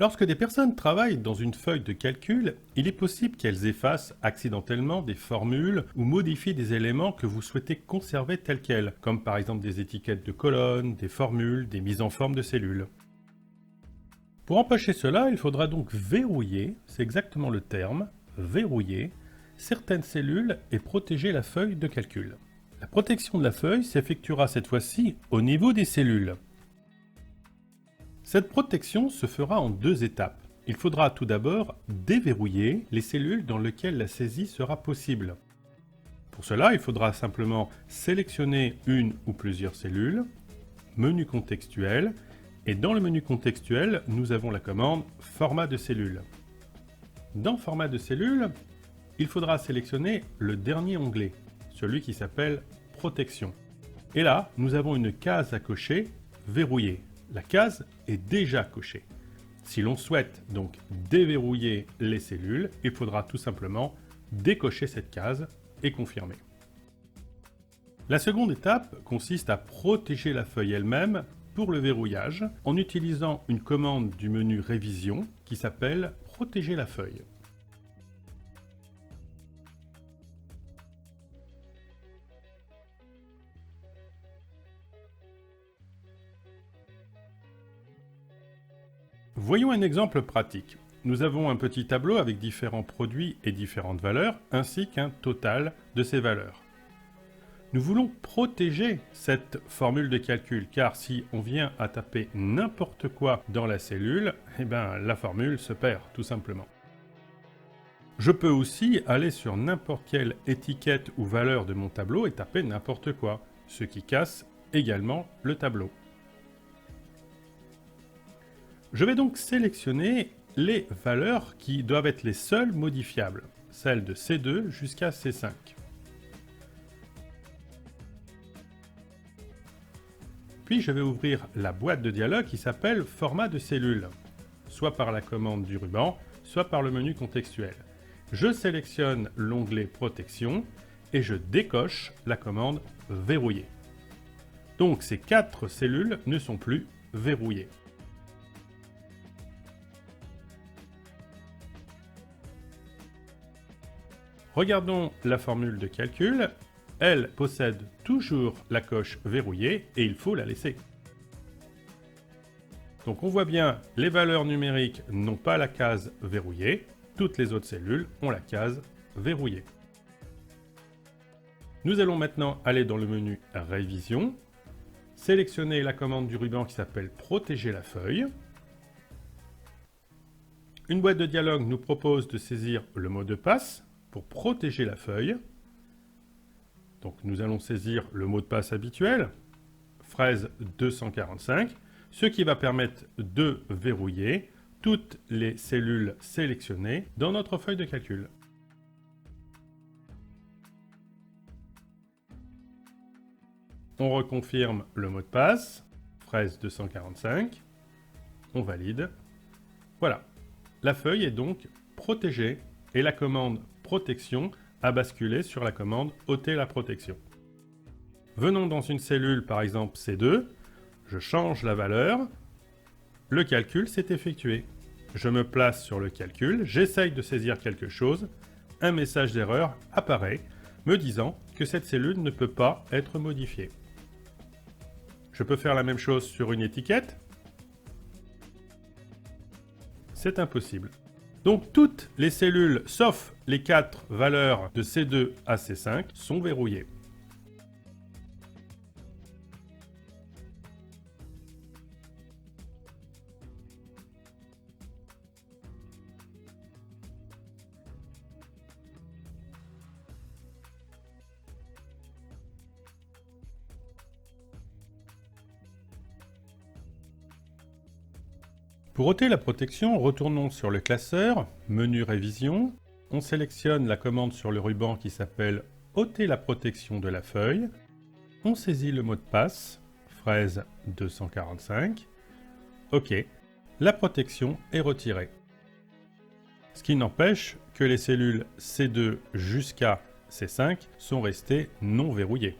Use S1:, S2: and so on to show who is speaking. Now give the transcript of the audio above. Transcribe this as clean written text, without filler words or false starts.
S1: Lorsque des personnes travaillent dans une feuille de calcul, il est possible qu'elles effacent accidentellement des formules ou modifient des éléments que vous souhaitez conserver tels quels, comme par exemple des étiquettes de colonnes, des formules, des mises en forme de cellules. Pour empêcher cela, il faudra donc verrouiller, c'est exactement le terme, verrouiller, certaines cellules et protéger la feuille de calcul. La protection de la feuille s'effectuera cette fois-ci au niveau des cellules. Cette protection se fera en deux étapes. Il faudra tout d'abord déverrouiller les cellules dans lesquelles la saisie sera possible. Pour cela, il faudra simplement sélectionner une ou plusieurs cellules, menu contextuel, et dans le menu contextuel, nous avons la commande format de cellule. Dans format de cellule, il faudra sélectionner le dernier onglet, celui qui s'appelle protection. Et là, nous avons une case à cocher, verrouiller. La case est déjà cochée. Si l'on souhaite donc déverrouiller les cellules, il faudra tout simplement décocher cette case et confirmer. La seconde étape consiste à protéger la feuille elle-même pour le verrouillage en utilisant une commande du menu révision qui s'appelle protéger la feuille. Voyons un exemple pratique. Nous avons un petit tableau avec différents produits et différentes valeurs, ainsi qu'un total de ces valeurs. Nous voulons protéger cette formule de calcul, car si on vient à taper n'importe quoi dans la cellule, la formule se perd, tout simplement. Je peux aussi aller sur n'importe quelle étiquette ou valeur de mon tableau et taper n'importe quoi, ce qui casse également le tableau. Je vais donc sélectionner les valeurs qui doivent être les seules modifiables, celles de C2 jusqu'à C5. Puis je vais ouvrir la boîte de dialogue qui s'appelle format de cellule, soit par la commande du ruban, soit par le menu contextuel. Je sélectionne l'onglet protection et je décoche la commande verrouiller. Donc ces 4 cellules ne sont plus verrouillées. Regardons la formule de calcul. Elle possède toujours la coche verrouillée et il faut la laisser. Donc on voit bien, les valeurs numériques n'ont pas la case verrouillée, toutes les autres cellules ont la case verrouillée. Nous allons maintenant aller dans le menu Révision, sélectionner la commande du ruban qui s'appelle Protéger la feuille. Une boîte de dialogue nous propose de saisir le mot de passe pour protéger la feuille. Donc nous allons saisir le mot de passe habituel, fraise 245, ce qui va permettre de verrouiller toutes les cellules sélectionnées dans notre feuille de calcul. On reconfirme le mot de passe, fraise 245, on valide. Voilà, la feuille est donc protégée et la commande protection a basculé sur la commande ôter la protection. Venons dans une cellule, par exemple C2, je change la valeur, le calcul s'est effectué. Je me place sur le calcul, j'essaye de saisir quelque chose, un message d'erreur apparaît me disant que cette cellule ne peut pas être modifiée. Je peux faire la même chose sur une étiquette. C'est impossible. Donc toutes les cellules, sauf les 4 valeurs de C2 à C5, sont verrouillées. Pour ôter la protection, retournons sur le classeur, menu révision, on sélectionne la commande sur le ruban qui s'appelle ôter la protection de la feuille, on saisit le mot de passe, fraise 245, OK, la protection est retirée. Ce qui n'empêche que les cellules C2 jusqu'à C5 sont restées non verrouillées.